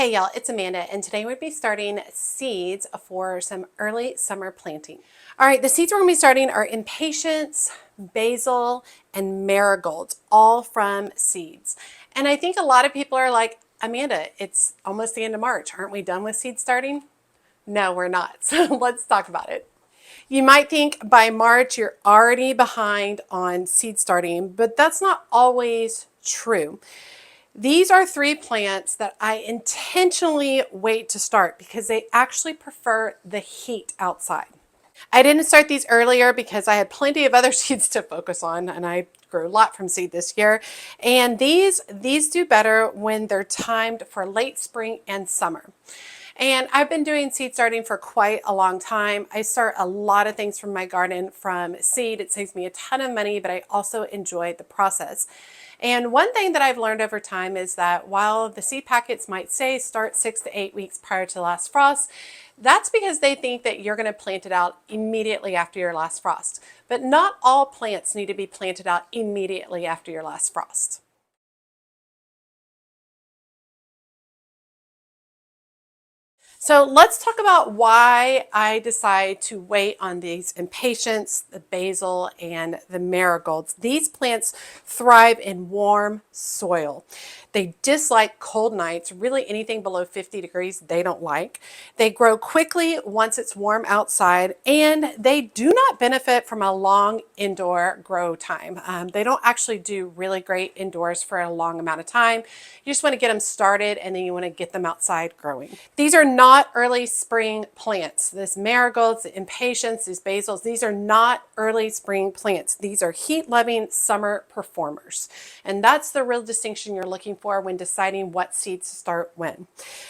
Hey y'all, it's Amanda, and today we'll be starting seeds for some early summer planting. All right, the seeds we're going to be starting are Impatiens, Basil, and Marigolds, all from seeds. And I think a lot of people are like, Amanda, it's almost the end of March. Aren't we done with seed starting? No, we're not. So let's talk about it. You might think by March you're already behind on seed starting, but that's not always true. These are three plants that I intentionally wait to start because they actually prefer the heat outside. I didn't start these earlier because I had plenty of other seeds to focus on, and I grew a lot from seed this year. And these do better when they're timed for late spring and summer. And I've been doing seed starting for quite a long time. I start a lot of things from my garden from seed. It saves me a ton of money, but I also enjoy the process. And one thing that I've learned over time is that while the seed packets might say start 6 to 8 weeks prior to last frost, that's because they think that you're going to plant it out immediately after your last frost. But not all plants need to be planted out immediately after your last frost. So let's talk about why I decide to wait on these Impatiens, the basil, and the marigolds. These plants thrive in warm soil. They dislike cold nights. Really anything below 50 degrees they don't like. They grow quickly once it's warm outside, and they do not benefit from a long indoor grow time. They don't actually do really great indoors for a long amount of time. You just want to get them started, and then you want to get them outside growing. These are not early spring plants. This marigolds, the impatiens, these basils, these are not early spring plants. These are heat-loving summer performers. And that's the real distinction you're looking for when deciding what seeds to start when.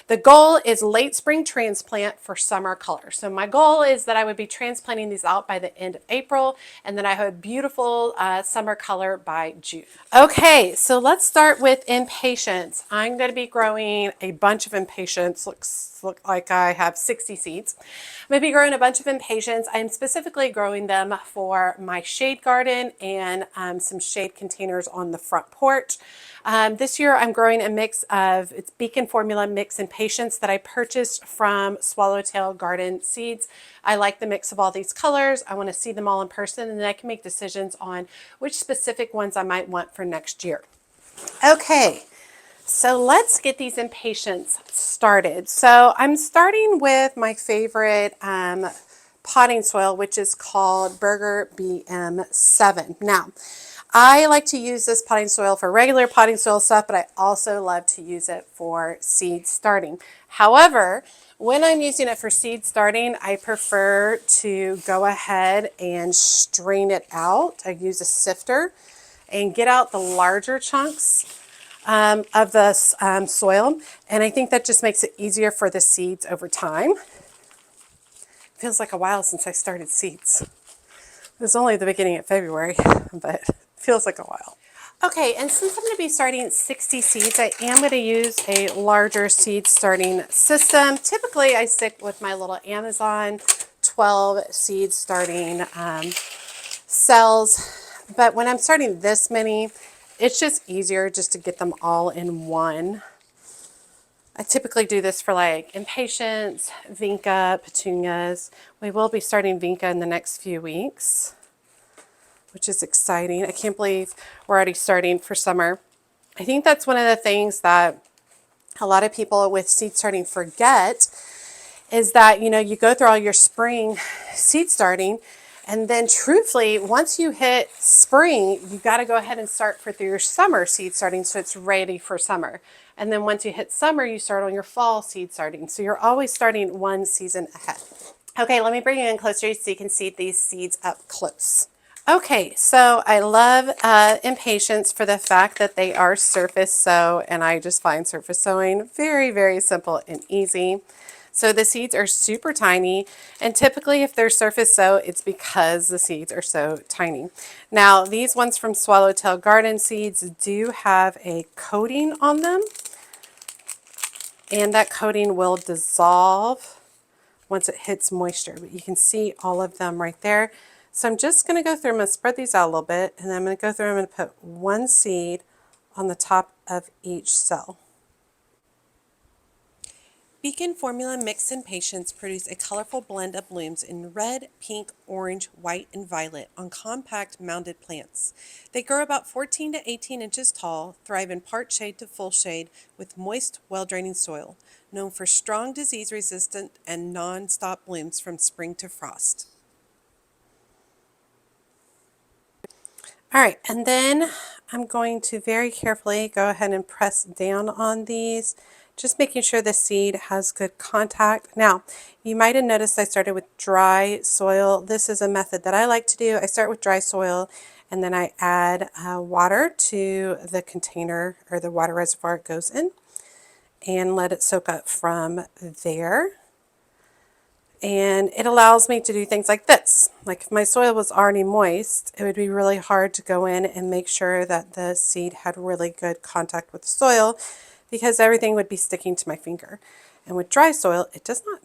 The goal is late spring transplant for summer color. So my goal is that I would be transplanting these out by the end of April, and then I have a beautiful summer color by June. Okay, so let's start with impatiens. I'm going to be growing a bunch of impatiens. Look like I have 60 seeds. I'm going to be growing a bunch of impatiens. I'm specifically growing them for my shade garden and some shade containers on the front porch. This year I'm growing a mix of, it's Beacon Formula Mix Impatiens that I purchased from Swallowtail Garden Seeds. I like the mix of all these colors. I want to see them all in person, and then I can make decisions on which specific ones I might want for next year. Okay. So let's get these impatiens started. So I'm starting with my favorite potting soil, which is called Burger BM7. Now, I like to use this potting soil for regular potting soil stuff, but I also love to use it for seed starting. However, when I'm using it for seed starting, I prefer to go ahead and strain it out. I use a sifter and get out the larger chunks of the soil, and I think that just makes it easier for the seeds over time. It feels like a while since I started seeds. It was only the beginning of February, but it feels like a while. Okay, and since I'm going to be starting 60 seeds, I am going to use a larger seed starting system. Typically, I stick with my little Amazon 12 seed starting cells, but when I'm starting this many, it's just easier just to get them all in one. I typically do this for like impatiens, vinca, petunias. We will be starting vinca in the next few weeks, which is exciting. I can't believe we're already starting for summer. I think that's one of the things that a lot of people with seed starting forget is that, you know, you go through all your spring seed starting, and then truthfully, once you hit spring, you got to go ahead and start for your summer seed starting so it's ready for summer. And then once you hit summer, you start on your fall seed starting. So you're always starting one season ahead. Okay, let me bring you in closer so you can see these seeds up close. Okay, so I love impatiens for the fact that they are surface sow, and I just find surface sowing very, very simple and easy. So the seeds are super tiny, and typically if they're surface sow, it's because the seeds are so tiny. Now, these ones from Swallowtail Garden Seeds do have a coating on them, and that coating will dissolve once it hits moisture, but you can see all of them right there. So I'm just going to go through, I'm going to spread these out a little bit, and then I'm going to go through, I'm going to put one seed on the top of each cell. Beacon formula mixed Impatiens produce a colorful blend of blooms in red, pink, orange, white, and violet on compact mounded plants. They grow about 14 to 18 inches tall, thrive in part shade to full shade with moist, well-draining soil, known for strong disease-resistant and non-stop blooms from spring to frost. All right, and then I'm going to very carefully go ahead and press down on these, just making sure the seed has good contact. Now, you might have noticed I started with dry soil. This is a method that I like to do. I start with dry soil, and then I add water to the container or the water reservoir it goes in, and let it soak up from there. And it allows me to do things like this. Like if my soil was already moist, it would be really hard to go in and make sure that the seed had really good contact with the soil because everything would be sticking to my finger. And with dry soil, it does not.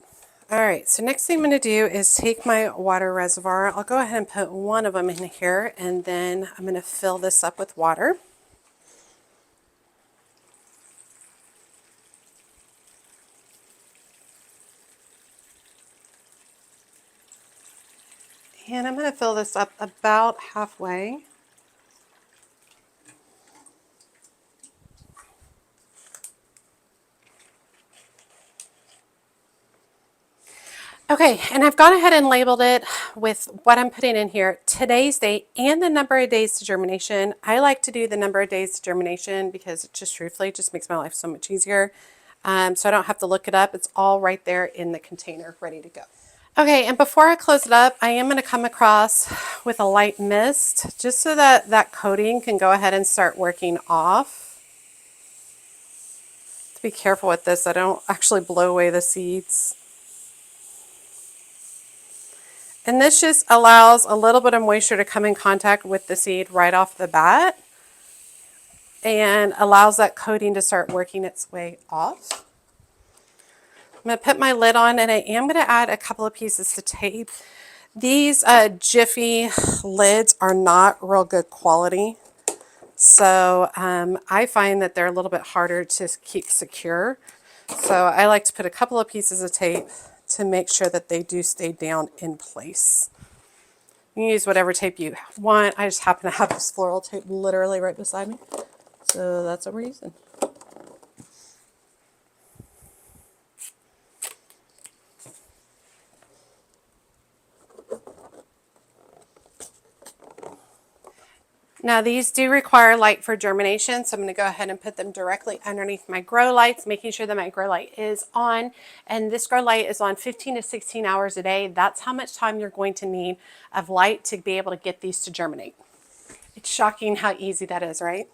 All right, so next thing I'm going to do is take my water reservoir. I'll go ahead and put one of them in here, and then I'm going to fill this up with water. And I'm going to fill this up about halfway. Okay, and I've gone ahead and labeled it with what I'm putting in here, today's date and the number of days to germination. I like to do the number of days to germination because it just truthfully just makes my life so much easier. So I don't have to look it up. It's all right there in the container ready to go. Okay, and before I close it up, I am going to come across with a light mist just so that that coating can go ahead and start working off. To be careful with this, I don't actually blow away the seeds. And this just allows a little bit of moisture to come in contact with the seed right off the bat and allows that coating to start working its way off. I'm going to put my lid on, and I am going to add a couple of pieces to tape. These Jiffy lids are not real good quality, so I find that they're a little bit harder to keep secure. So I like to put a couple of pieces of tape to make sure that they do stay down in place. You can use whatever tape you want. I just happen to have this floral tape literally right beside me, so that's what we're using. Now these do require light for germination, so I'm going to go ahead and put them directly underneath my grow lights, making sure that my grow light is on. And this grow light is on 15 to 16 hours a day. That's how much time you're going to need of light to be able to get these to germinate. It's shocking how easy that is, right?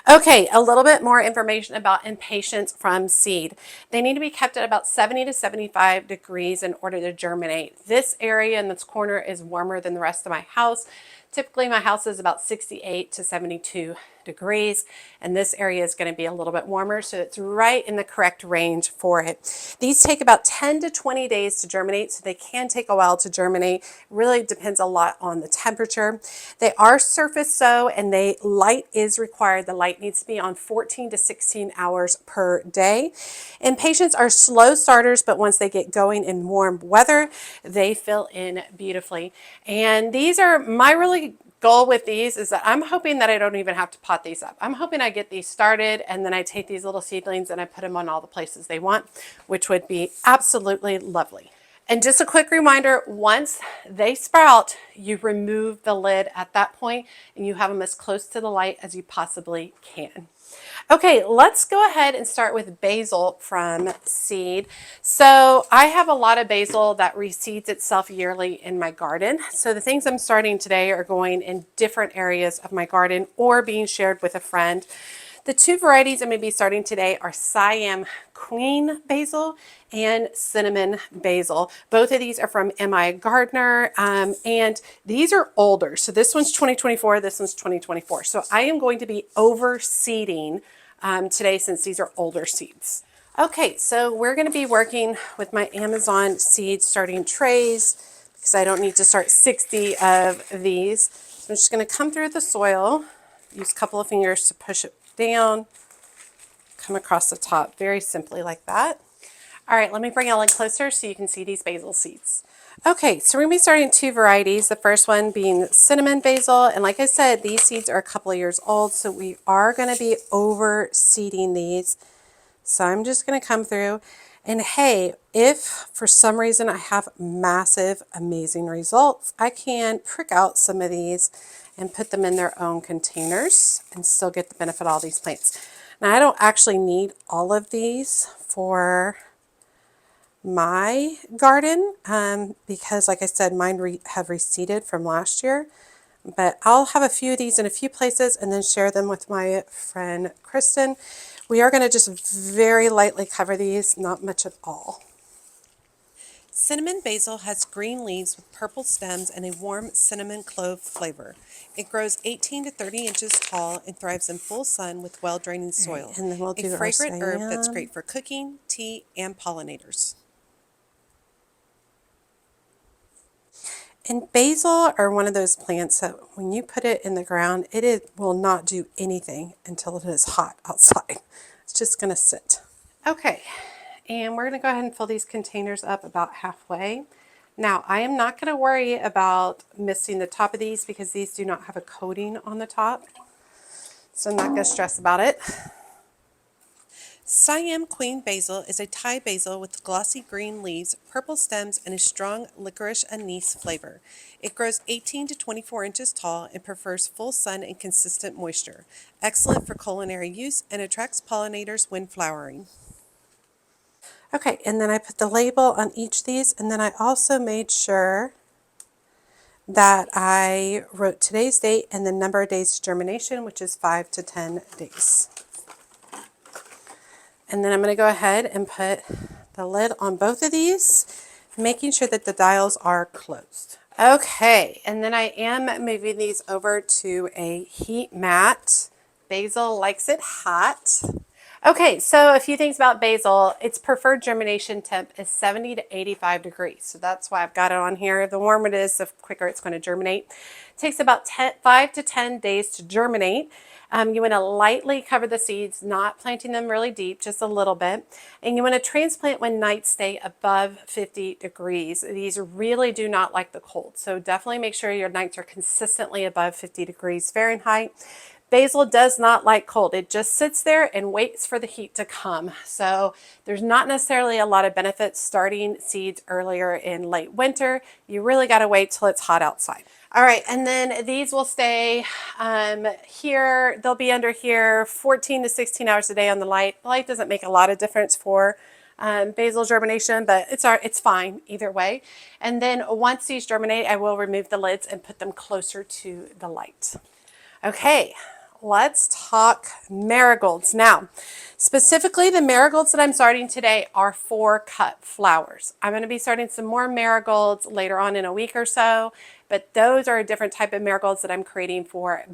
Okay, a little bit more information about impatiens from seed. They need to be kept at about 70 to 75 degrees in order to germinate. This area in this corner is warmer than the rest of my house. Typically my house is about 68 to 72 degrees, and this area is going to be a little bit warmer, so it's right in the correct range for it. These take about 10 to 20 days to germinate, so they can take a while to germinate. Really depends a lot on the temperature. They are surface sow, and light is required. The light needs to be on 14 to 16 hours per day. Impatiens are slow starters, but once they get going in warm weather, they fill in beautifully. And these are my really goal with these is that I'm hoping that I don't even have to pot these up. I'm hoping I get these started, and then I take these little seedlings and I put them on all the places they want, which would be absolutely lovely. And just a quick reminder, once they sprout, you remove the lid at that point and you have them as close to the light as you possibly can. Okay, let's go ahead and start with basil from seed. So I have a lot of basil that reseeds itself yearly in my garden. So the things I'm starting today are going in different areas of my garden or being shared with a friend. The two varieties I'm going to be starting today are Siam Queen basil and cinnamon basil. Both of these are from M.I. Gardner, and these are older. So this one's 2024, this one's 2024. So I am going to be overseeding today since these are older seeds. Okay, so we're going to be working with my Amazon seed starting trays because I don't need to start 60 of these. So I'm just going to come through the soil, use a couple of fingers to push it down, come across the top very simply like that. All right, let me bring y'all in closer so you can see these basil seeds. Okay, so we're going to be starting two varieties. The first one being cinnamon basil. And like I said, these seeds are a couple of years old, so we are going to be overseeding these. So I'm just going to come through. And hey, if for some reason I have massive, amazing results, I can prick out some of these and put them in their own containers and still get the benefit of all these plants. Now, I don't actually need all of these for my garden because like I said, mine have reseeded from last year, but I'll have a few of these in a few places and then share them with my friend Kristen. We are going to just very lightly cover these, not much at all. Cinnamon basil has green leaves with purple stems and a warm cinnamon clove flavor. It grows 18 to 30 inches tall and thrives in full sun with well-draining soil. Right, and then we'll do a fragrant herb that's great for cooking, tea, and pollinators. And basil are one of those plants that when you put it in the ground, will not do anything until it is hot outside. It's just going to sit. Okay, and we're going to go ahead and fill these containers up about halfway. Now, I am not going to worry about missing the top of these because these do not have a coating on the top. So I'm not going to stress about it. Siam Queen Basil is a Thai basil with glossy green leaves, purple stems, and a strong licorice anise flavor. It grows 18 to 24 inches tall and prefers full sun and consistent moisture. Excellent for culinary use and attracts pollinators when flowering. Okay, and then I put the label on each of these, and then I also made sure that I wrote today's date and the number of days germination, which is 5 to 10 days. And then I'm going to go ahead and put the lid on both of these, making sure that the dials are closed. Okay, and then I am moving these over to a heat mat. Basil likes it hot. Okay, so a few things about basil. Its preferred germination temp is 70 to 85 degrees. So that's why I've got it on here. The warmer it is, the quicker it's going to germinate. It takes about 5 to 10 days to germinate. You want to lightly cover the seeds, not planting them really deep, just a little bit. And you want to transplant when nights stay above 50 degrees. These really do not like the cold. So definitely make sure your nights are consistently above 50 degrees Fahrenheit. Basil does not like cold. It just sits there and waits for the heat to come. So there's not necessarily a lot of benefits starting seeds earlier in late winter. You really got to wait till it's hot outside. All right, and then these will stay here. They'll be under here 14 to 16 hours a day on the light. The light doesn't make a lot of difference for basil germination, but it's fine either way. And then once these germinate, I will remove the lids and put them closer to the light. Okay, let's talk marigolds. Now, specifically the marigolds that I'm starting today are 4-cut flowers. I'm going to be starting some more marigolds later on in a week or so, but those are a different type of marigolds that I'm creating for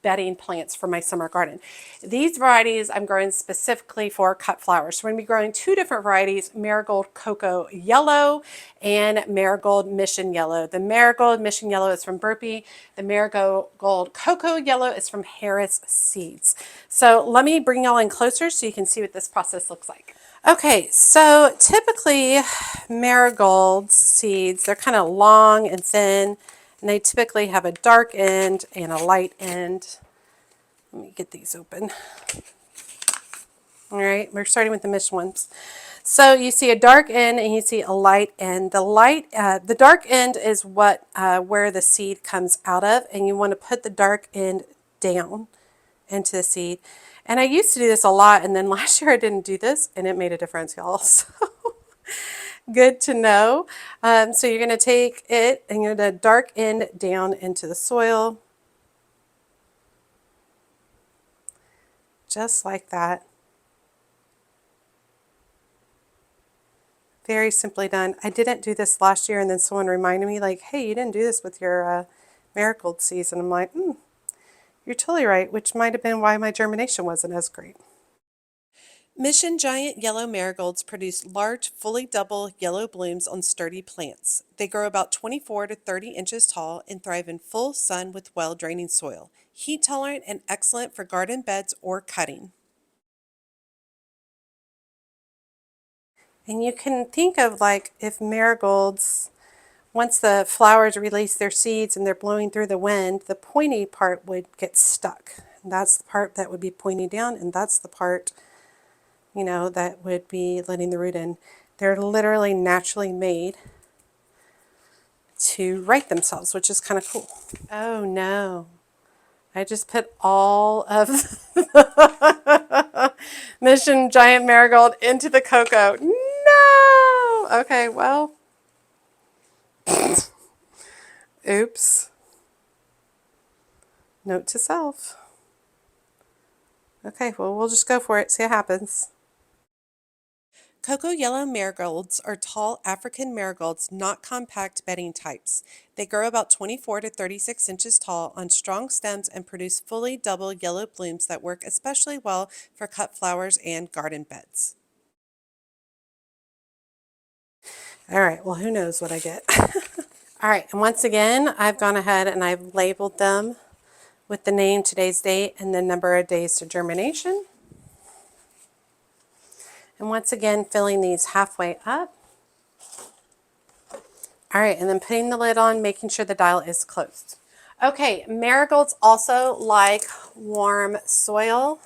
bedding plants for my summer garden. These varieties I'm growing specifically for cut flowers. So we're going to be growing two different varieties, Marigold Cocoa Yellow and Marigold Mission Yellow. The Marigold Mission Yellow is from Burpee. The Marigold Cocoa Yellow is from Harris Seeds. So let me bring y'all in closer so you can see what this process looks like. Okay, so typically marigold seeds, they're kind of long and thin, and they typically have a dark end and a light end. Let me get these open. All right, we're starting with the Mission ones. So you see a dark end and you see a light end. The dark end is where the seed comes out of, and you want to put the dark end down into the seed. And I used to do this a lot, and then last year I didn't do this, and it made a difference, y'all. So good to know. So you're going to take it and you're going to dark end down into the soil. Just like that. Very simply done. I didn't do this last year, and then someone reminded me, like, hey, you didn't do this with your marigold seeds. And I'm like, you're totally right, which might have been why my germination wasn't as great. Mission giant yellow marigolds produce large, fully double yellow blooms on sturdy plants. They grow about 24 to 30 inches tall and thrive in full sun with well-draining soil. Heat tolerant and excellent for garden beds or cutting. And you can think of like if marigolds, once the flowers release their seeds and they're blowing through the wind, the pointy part would get stuck. And that's the part that would be pointing down, and that's the part, you know, that would be letting the root in. They're literally naturally made to right themselves, which is kind of cool. Oh no. I just put all of the Mission Giant Marigold into the cocoa. No! Okay, well, oops. Note to self. Okay, well, we'll just go for it, see what happens. Cocoa yellow marigolds are tall African marigolds, not compact bedding types. They grow about 24 to 36 inches tall on strong stems and produce fully double yellow blooms that work especially well for cut flowers and garden beds. All right, well, who knows what I get. All right, and once again, I've gone ahead and I've labeled them with the name, today's date, and the number of days to germination. And once again, filling these halfway up. All right, and then putting the lid on, making sure the dial is closed. Okay, marigolds also like warm soil.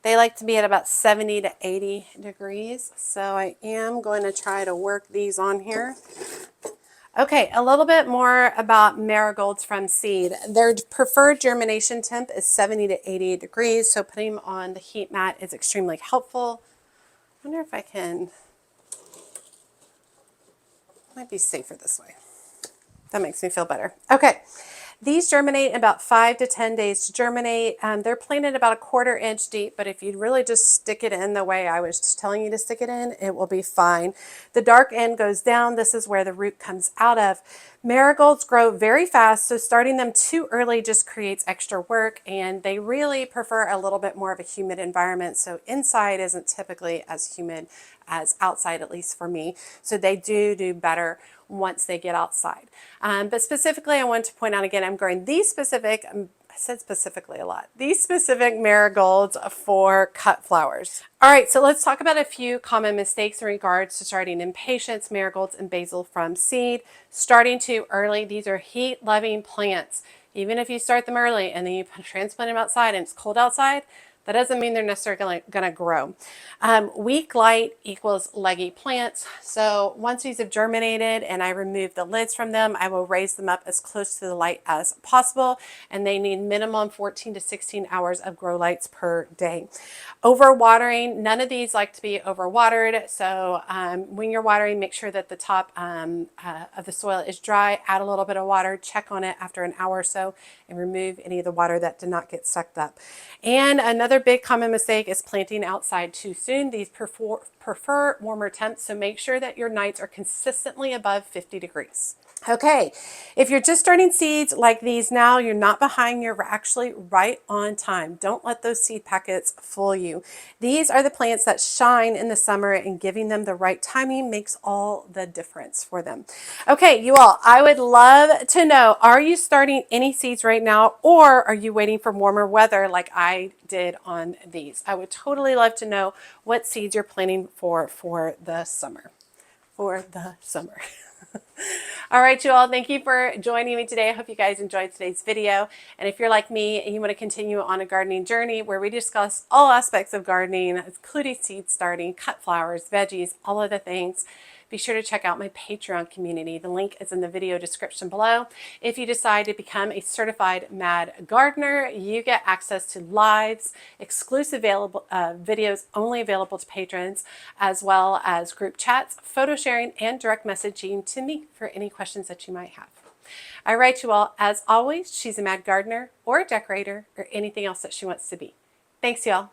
They like to be at about 70 to 80 degrees. So I am going to try to work these on here. Okay, a little bit more about marigolds from seed. Their preferred germination temp is 70 to 80 degrees, so putting them on the heat mat is extremely helpful. I wonder if I can, might be safer this way. That makes me feel better. Okay, these germinate in about 5 to 10 days to germinate. They're planted about 1/4 inch deep, but if you really just stick it in the way I was telling you to stick it in, it will be fine. The dark end goes down. This is where the root comes out of. Marigolds grow very fast, so starting them too early just creates extra work, and they really prefer a little bit more of a humid environment, so inside isn't typically as humid as outside, at least for me. So they do better once they get outside. But specifically, I want to point out again, I'm growing these specific, I said specifically a lot, these specific marigolds for cut flowers. All right, so let's talk about a few common mistakes in regards to starting Impatiens, marigolds, and basil from seed. Starting too early, these are heat-loving plants. Even if you start them early and then you transplant them outside and it's cold outside, that doesn't mean they're necessarily going to grow. Weak light equals leggy plants. So once these have germinated and I remove the lids from them, I will raise them up as close to the light as possible. And they need minimum 14 to 16 hours of grow lights per day. Overwatering, none of these like to be overwatered. So when you're watering, make sure that the top of the soil is dry. Add a little bit of water, check on it after an hour or so, and remove any of the water that did not get sucked up. And another big common mistake is planting outside too soon. These prefer warmer temps, so make sure that your nights are consistently above 50 degrees. Okay, if you're just starting seeds like these now, you're not behind, you're actually right on time. Don't let those seed packets fool you. These are the plants that shine in the summer, and giving them the right timing makes all the difference for them. Okay, you all, I would love to know, are you starting any seeds right now, or are you waiting for warmer weather like I did on these? I would totally love to know what seeds you're planning for the summer. For the summer. All right, you all, thank you for joining me today. I hope you guys enjoyed today's video. And if you're like me and you want to continue on a gardening journey where we discuss all aspects of gardening, including seed starting, cut flowers, veggies, all of the things, be sure to check out my Patreon community. The link is in the video description below. If you decide to become a certified mad gardener, you get access to lives, exclusive videos only available to patrons, as well as group chats, photo sharing, and direct messaging to me for any questions that you might have. I write you all, as always, she's a mad gardener or a decorator or anything else that she wants to be. Thanks, y'all.